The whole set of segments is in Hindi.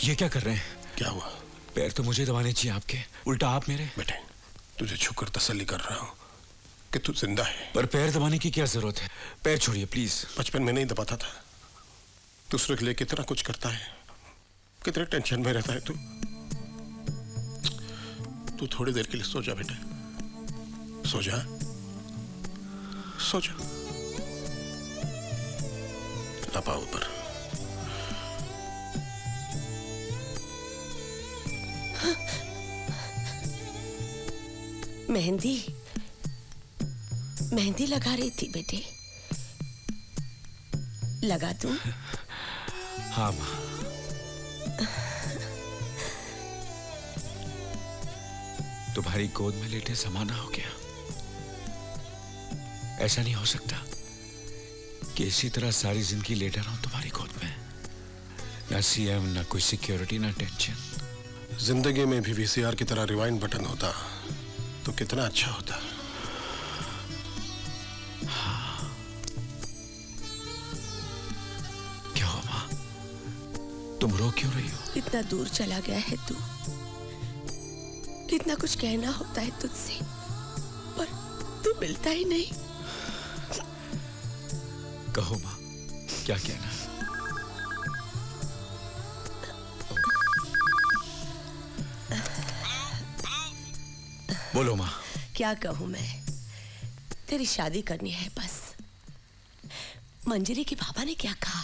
ये क्या कर रहे हैं? क्या हुआ? पैर तो मुझे दबाने चाहिए आपके, उल्टा आप मेरे। बेटे, तुझे छूकर तसल्ली कर रहा हूँ कि तू जिंदा है। पर पैर दबाने की क्या जरूरत है? पैर छोड़िए प्लीज। बचपन में नहीं दबाता था। दूसरे के लिए कितना कुछ करता है, कितने टेंशन में रहता है तू। तू थोड़ी देर के लिए सो जा बेटे, सो जा, सो जा। ना ऊपर। मेहंदी मेहंदी लगा रही थी बेटे, लगा दूं? हाँ माँ। तुम्हारी गोद में लेटे जमाना हो गया। ऐसा नहीं हो सकता कि इसी तरह सारी जिंदगी लेटा रहूं तुम्हारी गोद में। ना सीएम, ना कोई सिक्योरिटी, ना टेंशन। जिंदगी में भी वीसीआर की तरह रिवाइंड बटन होता तो कितना अच्छा होता। हाँ। क्या हो माँ, तुम रो क्यों रही हो? इतना दूर चला गया है तू, कितना कुछ कहना होता है तुझसे, पर तू मिलता ही नहीं। कहो माँ, क्या कहना है? बोलो माँ। क्या कहूं मैं, तेरी शादी करनी है बस। मंजरी के पापा ने क्या कहा?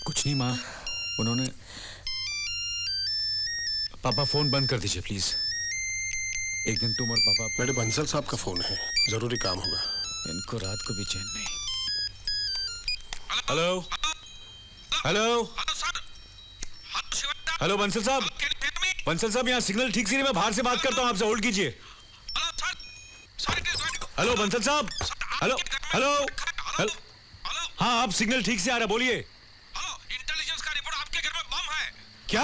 कुछ नहीं माँ, उन्होंने। पापा फोन बंद कर दीजिए प्लीज। एक दिन तुम और पापा। मेरे बंसल साहब का फोन है, जरूरी काम होगा। इनको रात को भी चैन नहीं। हेलो हेलो हेलो बंसल साहब। बंसल साहब, यहाँ सिग्नल ठीक से नहीं, मैं बाहर से बात करता हूँ आपसे, होल्ड कीजिए। हेलो बंसल साहब। Hello hello hello. हाँ, आप सिग्नल ठीक से आ रहा, बोलिए। इंटेलिजेंस का रिपोर्ट, आपके घर में बम है। क्या?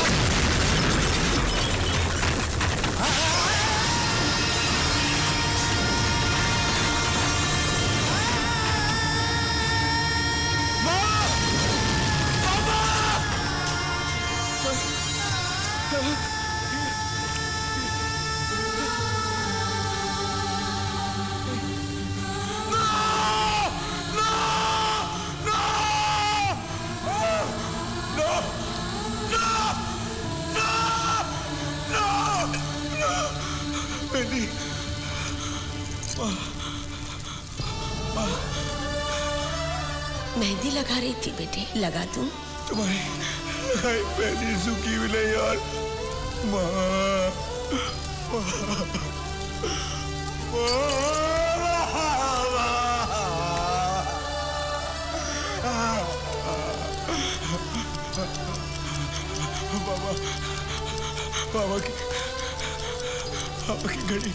मेहंदी लगा रही थी बेटे, लगा दूं? तुम्हारी मेहंदी सूखी भी नहीं यार। माँ, पापा की घड़ी।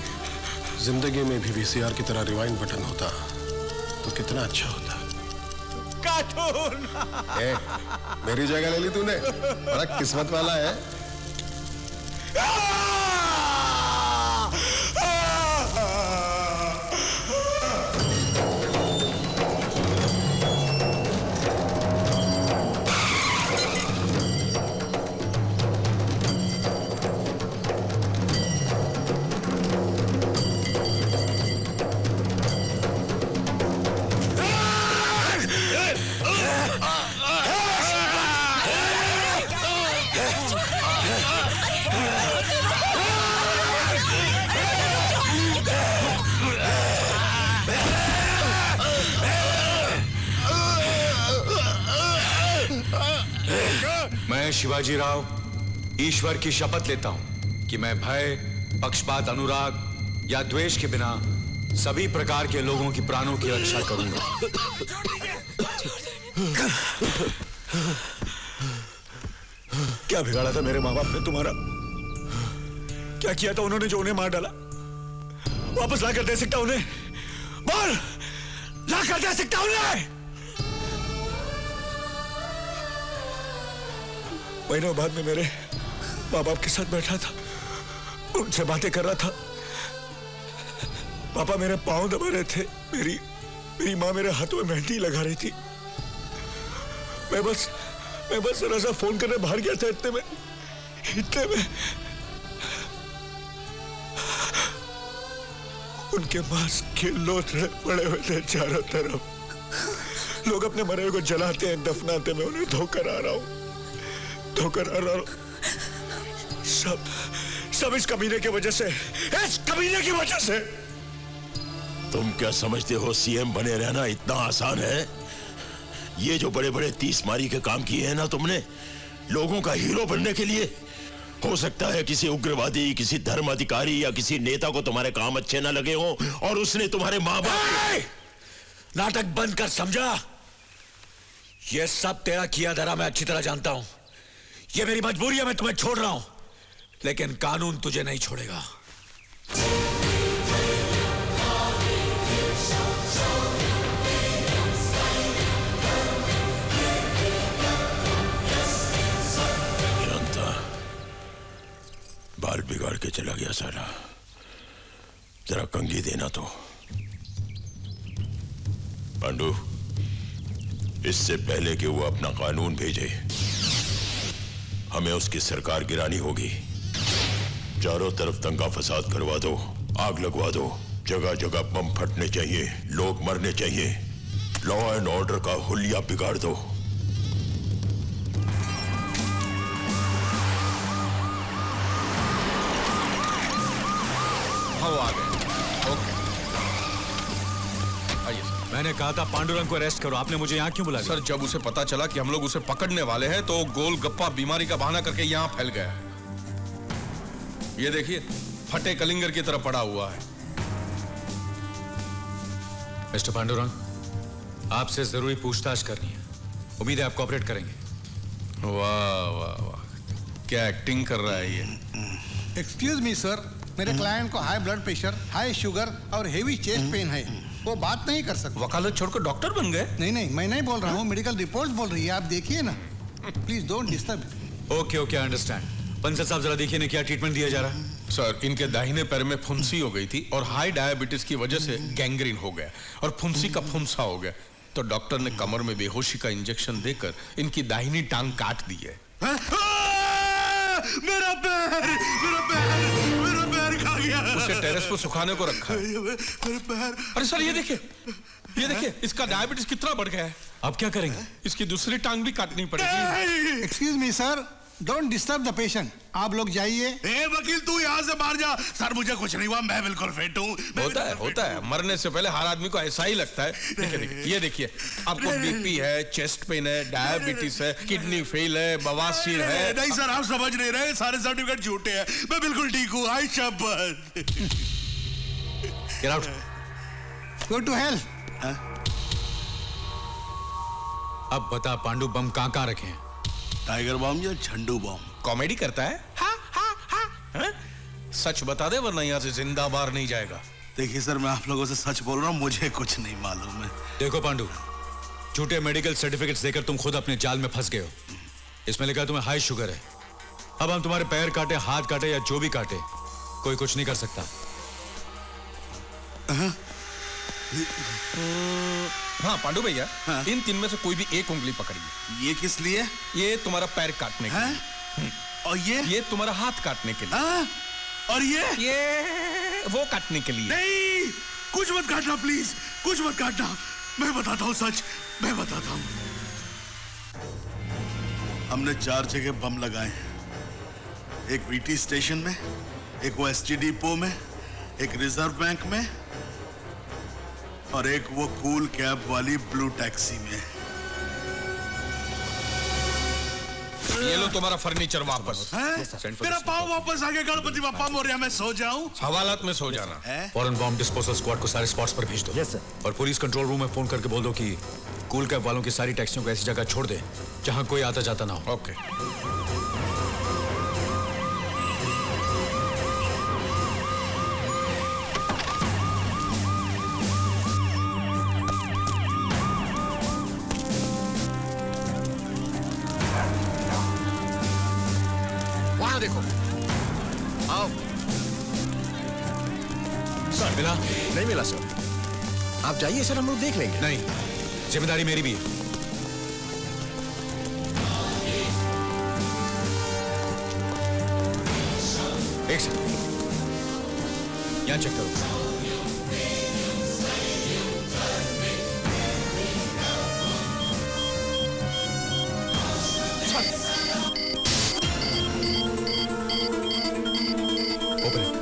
जिंदगी में भी वीसीआर की तरह रिवाइंड बटन होता तो कितना अच्छा होता। मेरी जगह ले ली तूने, बड़ा किस्मत वाला है। मैं शिवाजी राव ईश्वर की शपथ लेता हूं कि मैं भय, पक्षपात, अनुराग या द्वेष के बिना सभी प्रकार के लोगों की प्राणों की रक्षा करूंगा। क्या बिगाड़ा था मेरे माँ बाप ने तुम्हारा? क्या किया था उन्होंने जो उन्हें मार डाला? वापस ला कर दे सकता उन्हें? बोल, ला कर दे सकता उन्हें? महीनों बाद में मेरे माँ बाप के साथ बैठा था, उनसे बातें कर रहा था। पापा मेरे पांव दबा रहे थे, मेरी माँ मेरे हाथों में मेहंदी लगा रही थी। मैं बस मैं बस जरा सा फोन करने बाहर गया था, इतने में उनके मांस के लोथड़े पड़े हुए थे चारों तरफ। लोग अपने मरे हुए को जलाते हैं, दफनाते, मैं उन्हें धोकर आ रहा हूं। सब इस कमीने की वजह से, तुम क्या समझते हो सीएम बने रहना इतना आसान है? ये जो बड़े बड़े 30 मारी के काम किए हैं ना तुमने, लोगों का हीरो बनने के लिए। हो सकता है किसी उग्रवादी, किसी धर्म अधिकारी या किसी नेता को तुम्हारे काम अच्छे ना लगे हो और उसने तुम्हारे माँ बाप। नाटक बंद कर, समझा? ये सब तेरा किया धरा मैं अच्छी तरह जानता हूं। ये मेरी मजबूरी है, मैं तुम्हें छोड़ रहा हूं, लेकिन कानून तुझे नहीं छोड़ेगा। बाल बिगाड़ के चला गया साला, जरा कंघी देना तो। पांडु, इससे पहले कि वो अपना कानून भेजे, हमें उसकी सरकार गिरानी होगी। चारों तरफ दंगा फसाद करवा दो, आग लगवा दो, जगह जगह बम फटने चाहिए, लोग मरने चाहिए, लॉ एंड ऑर्डर का हुलिया बिगाड़ दो। वो आ गए। ओके, आइए सर। मैंने कहा था पांडुरंग को अरेस्ट करो, आपने मुझे यहाँ क्यों बुलाया? सर, जब उसे पता चला कि हम लोग उसे पकड़ने वाले हैं तो गोलगप्पा बीमारी का बहाना करके यहाँ फैल गया। ये देखिए, फटे कलिंगर की तरह पड़ा हुआ है। मिस्टर पांडुरंग, आपसे जरूरी पूछताछ करनी है। उम्मीद है आप कोऑपरेट करेंगे। वाह वाह वाह, क्या एक्टिंग कर रहा है ये। एक्सक्यूज मी सर, मेरे क्लाइंट को high blood pressure, high sugar और हेवी चेस्ट पेन है। वो बात नहीं कर सकते। वकालत छोड़कर डॉक्टर बन गए? नहीं, मैं नहीं बोल रहा हूँ, मेडिकल रिपोर्ट बोल रही है। आप देखिए ना, please don't disturb. Okay, I understand. Bansal साहब, जरा देखिए ना क्या ट्रीटमेंट दिया जा रहा है। सर, इनके दाहिने पैर में फुंसी हो गई थी और हाई डायबिटीज की वजह से गैंग्रीन हो गया और फुंसी का फुंसा हो गया, तो डॉक्टर ने कमर में बेहोशी का इंजेक्शन देकर इनकी दाहिनी टांग काट दी है। मेरा पैर खा गया। उसे टेरेस पर सुखाने को रखा है। मेरे पैर। अरे सर, ये देखिए, इसका डायबिटीज कितना बढ़ गया है। अब क्या करेंगे? इसकी दूसरी टांग भी काटनी पड़ेगी। Excuse me sir, don't disturb the patient. आप लोग जाइए। ए वकील, तू यहाँ से बाहर जा। सर, मुझे कुछ नहीं हुआ, मैं बिल्कुल फिट हूँ। होता है, मरने से पहले हर आदमी को ऐसा ही लगता है। ये देखिए, आपको बीपी है, चेस्ट पेन है, डायबिटीज है, किडनी फेल है, बवासीर है। नहीं सर, आप समझ नहीं रहे, सारे सर्टिफिकेट झूठे हैं। मैं बिल्कुल ठीक हूँ, आई शपथ। Get out. Go to hell. अब बता पांडु, बम कहाँ रखे हैं? टाइगर बम या झंडू बम? कॉमेडी करता है। हा? सच बता दे, वरना यहाँ से जिंदा बाहर नहीं जाएगा। देखिए सर, मैं आप लोगों से सच बोल रहा हूँ, मुझे कुछ नहीं मालूम है। देखो पांडु, झूठे मेडिकल सर्टिफिकेट्स देकर तुम खुद अपने जाल में फंस गए हो। इसमें लिखा है तुम्हें हाई शुगर है। अब हम तुम्हारे पैर काटे, हाथ काटे या जो भी काटे, कोई कुछ नहीं कर सकता। हाँ पांडु भैया, हाँ? इन तीन में से कोई भी एक उंगली पकड़िए। ये किस लिए? ये तुम्हारा पैर काटने के लिए। और ये तुम्हारा हाथ काटने के लिए। और ये वो काटने के लिए। नहीं, कुछ मत काटना प्लीज, कुछ मत काटना। मैं बताता हूँ सच, मैं बताता हूँ। हमने 4 जगह बम लगाए हैं। एक वीटी स्टेशन में, एक ओएसटी डिपो में, एक रिजर्व बैंक में और एक वो कूल कैब वाली ब्लू टैक्सी में। ये लो तुम्हारा फर्नीचर वापस। मेरा पाँव वापस आ गया। गणपति बप्पा मोरया, मैं सो जाऊं? हवालात में सो जाना। फौरन बॉम्ब डिस्पोजल स्क्वाड को सारे स्पॉट्स पर भेज दो। Yes sir. और पुलिस कंट्रोल रूम में फोन करके बोल दो कि कूल कैब वालों की सारी टैक्सियों को ऐसी जगह छोड़ दे जहां कोई आता जाता ना हो। ओके। वहां देखो, आओ। सर मिला? नहीं मिला सर। आप जाइए सर, हम लोग देख लेंगे। नहीं, जिम्मेदारी मेरी भी है। यहाँ चेक करो। Open it.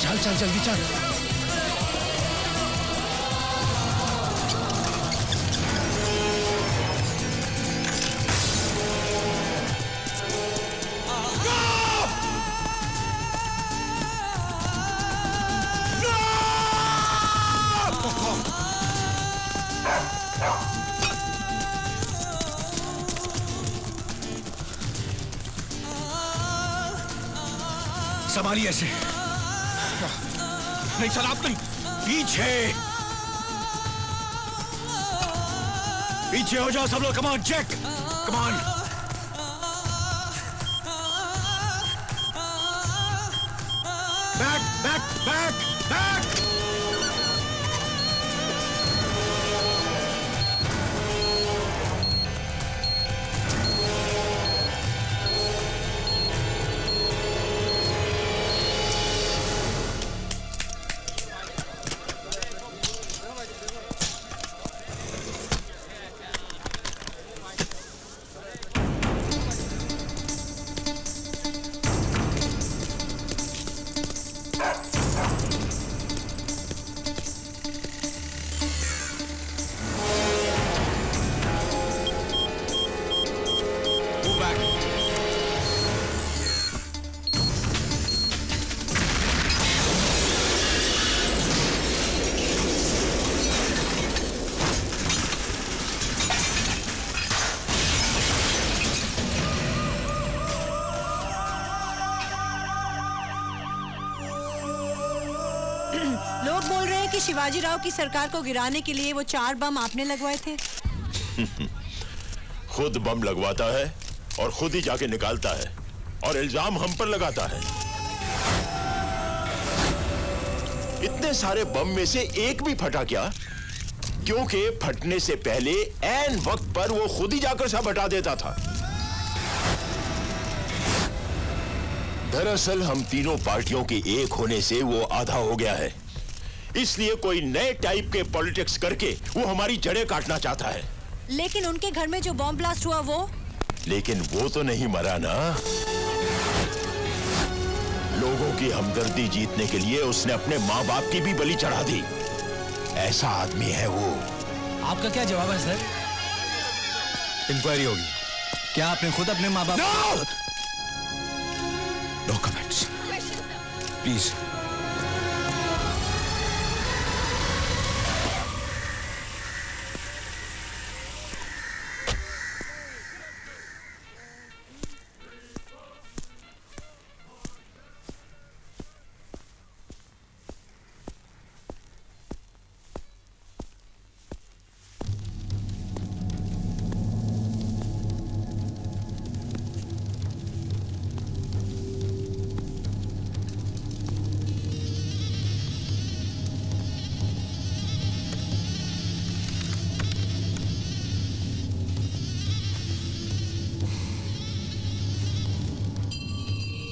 चल चल जल्दी चल। संभालिए ऐसे। नहीं सर, आप नहीं। पीछे पीछे हो जाओ सब लोग। Come on Jack, come on. Back back back back. लोग बोल रहे हैं कि शिवाजी राव की सरकार को गिराने के लिए वो 4 बम आपने लगवाए थे। खुद बम लगवाता है और खुद ही जाके निकालता है और इल्जाम हम पर लगाता है। इतने सारे बम में से एक भी फटा क्या? क्योंकि फटने से पहले ऐन वक्त पर वो खुद ही जाकर सब हटा देता था। दरअसल हम तीनों पार्टियों के एक होने से वो आधा हो गया है, इसलिए कोई नए टाइप के पॉलिटिक्स करके वो हमारी जड़ें काटना चाहता है। लेकिन उनके घर में जो बॉम्ब ब्लास्ट हुआ वो? लेकिन वो तो नहीं मरा ना। लोगों की हमदर्दी जीतने के लिए उसने अपने माँ बाप की भी बलि चढ़ा दी। ऐसा आदमी है वो। आपका क्या जवाब है सर? इंक्वायरी होगी। क्या आपने खुद अपने माँ बाप? No comments please.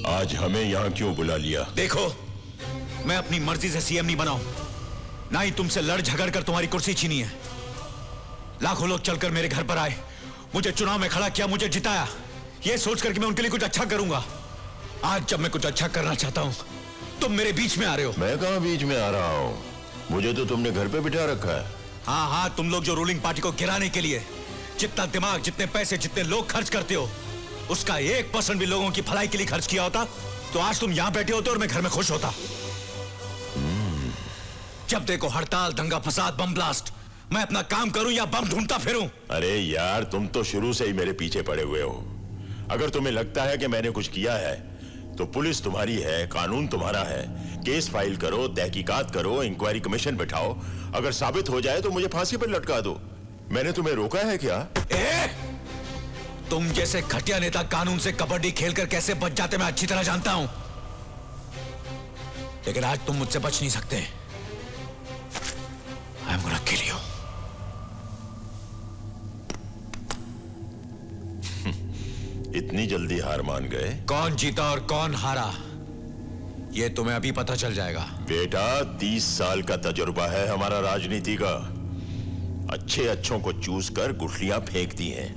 आज हमें यहां क्यों बुला लिया? देखो, मैं अपनी मर्जी से सीएम नहीं बनाऊं, ना ही तुमसे लड़ झगड़ कर तुम्हारी कुर्सी छीनी है। लाखों लोग चलकर मेरे घर पर आए, मुझे चुनाव में खड़ा किया, मुझे जिताया, ये सोचकर कि मैं उनके लिए कुछ अच्छा करूंगा। आज जब मैं कुछ अच्छा करना चाहता हूं, तुम मेरे बीच में आ रहे हो। मैं कहां बीच में आ रहा हूं? मुझे तो तुमने घर पे बिठा रखा है। हाँ हाँ, तुम लोग जो रूलिंग पार्टी को गिराने के लिए जितना दिमाग, जितने पैसे, जितने लोग खर्च करते हो, उसका 1% भी लोगों की भलाई के लिए खर्च किया होता तो आज तुम यहां बैठे होते और मैं घर में खुश होता। जब देखो हड़ताल, दंगा फसाद, बम ब्लास्ट, मैं अपना काम करूं या बम ढूंढता फिरूं? अरे यार, तुम तो शुरू से ही मेरे पीछे पड़े हुए हो। अगर तुम्हें लगता है कि मैंने कुछ किया है तो पुलिस तुम्हारी है, कानून तुम्हारा है। केस फाइल करो, तहकीकात करो, इंक्वायरी कमीशन बिठाओ। अगर साबित हो जाए तो मुझे फांसी पर लटका दो। मैंने तुम्हें रोका है क्या? तुम जैसे घटिया नेता कानून से कबड्डी खेलकर कैसे बच जाते मैं अच्छी तरह जानता हूं, लेकिन आज तुम मुझसे बच नहीं सकते। I am gonna kill you. इतनी जल्दी हार मान गए? कौन जीता और कौन हारा यह तुम्हें अभी पता चल जाएगा। बेटा, 30 साल का तजुर्बा है हमारा राजनीति का। अच्छे अच्छों को चूस कर गुठलियां फेंक दी हैं।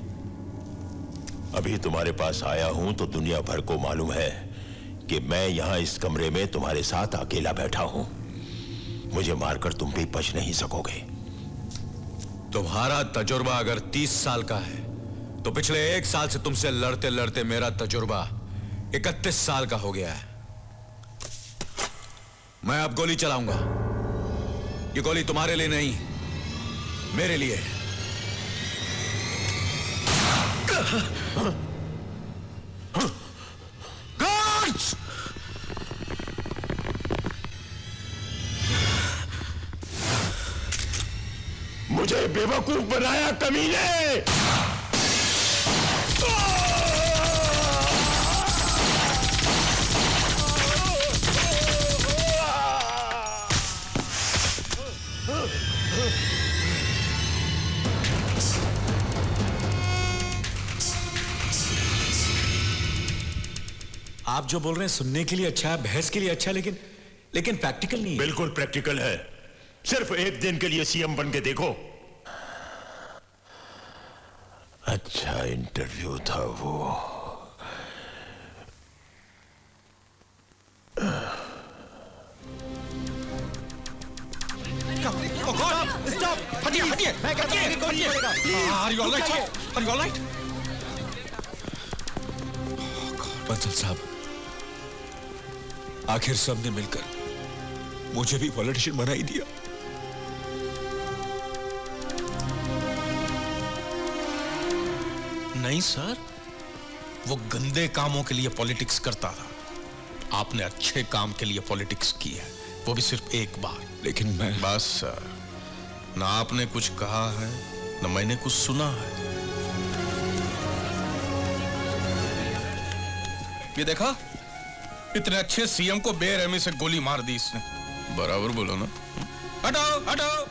अभी तुम्हारे पास आया हूं तो दुनिया भर को मालूम है कि मैं यहां इस कमरे में तुम्हारे साथ अकेला बैठा हूं। मुझे मारकर तुम भी बच नहीं सकोगे। तुम्हारा तजुर्बा अगर 30 साल का है तो पिछले 1 साल से तुमसे लड़ते लड़ते मेरा तजुर्बा 31 साल का हो गया है। मैं अब गोली चलाऊंगा। ये गोली तुम्हारे लिए नहीं, मेरे लिए। गार्ड्स! मुझे बेवकूफ बनाया कमीने! आप जो बोल रहे हैं सुनने के लिए अच्छा है, बहस के लिए अच्छा है, लेकिन प्रैक्टिकल नहीं है। बिल्कुल प्रैक्टिकल है। सिर्फ एक दिन के लिए सीएम बन के देखो। अच्छा इंटरव्यू था वो। हटिए हटिए हटिए। Are you alright? Are you alright? Bansal साहब, आखिर सबने मिलकर मुझे भी पॉलिटिशियन बना ही दिया। नहीं सर, वो गंदे कामों के लिए पॉलिटिक्स करता था। आपने अच्छे काम के लिए पॉलिटिक्स की है, वो भी सिर्फ एक बार। लेकिन मैं बस सर, ना आपने कुछ कहा है ना मैंने कुछ सुना है। ये देखा, इतने अच्छे सीएम को बेरहमी से गोली मार दी इसने। बराबर बोलो ना। हटाओ हटाओ।